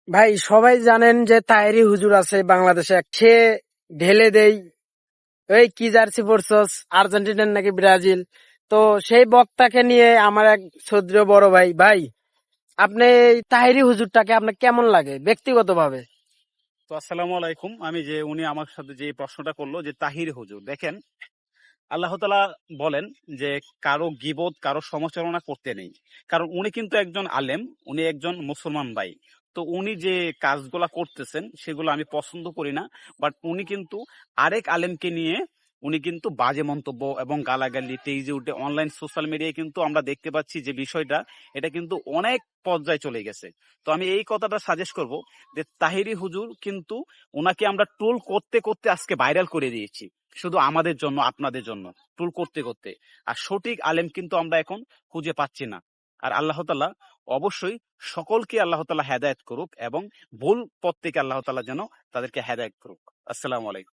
ভাই সবাই জানেন যে তাহেরি হুজুর আছে বাংলাদেশে, সে ঢেলে দেই এই কি জার্সি পরছস, আর্জেন্টিনার নাকি ব্রাজিল। তো সেই বক্তাকে নিয়ে আমার এক শ্রদ্ধেয় বড় ভাই, ভাই আপনি এই তাহেরি হুজুরটাকে আপনার কেমন লাগে ব্যক্তিগতভাবে? তো আসসালামু আলাইকুম। আমি যে উনি আমার সাথে যে প্রশ্নটা করলো যে তাহির হুজুর, দেখেন আল্লাহ তাআলা বলেন যে কারো গীবত কারো সমালোচনা করতে নেই, কারণ উনি কিন্তু একজন আলেম, উনি একজন মুসলমান ভাই। তো উনি যে কাজগুলা করতেছেন সেগুলো আমি পছন্দ করি না, বাট উনি কিন্তু আরেক আলেমকে নিয়ে উনি কিন্তু বাজে মন্তব্য এবং গালাগালি তেইজে উঠে অনলাইন সোশ্যাল মিডিয়ায় কিন্তু আমরা দেখতে পাচ্ছি যে বিষয়টা, এটা কিন্তু অনেক পর্যায়ে চলে গেছে। তো আমি এই কথাটা সাজেস্ট করব যে তাহিরি হুজুর কিন্তু ওনাকে আমরা ট্রোল করতে করতে আজকে ভাইরাল করে দিয়েছি, শুধু আমাদের জন্য আপনাদের জন্য টুল করতে করতে। আর সঠিক আলেম কিন্তু আমরা এখন খুঁজে পাচ্ছি না। আর আল্লাহ তাআলা অবশ্যই সকলকে আল্লাহ তাআলা হেদায়েত করুক এবং ভুল পথ থেকে আল্লাহ তাআলা যেন তাদেরকে হেদায়েত করুক। আসসালামু আলাইকুম।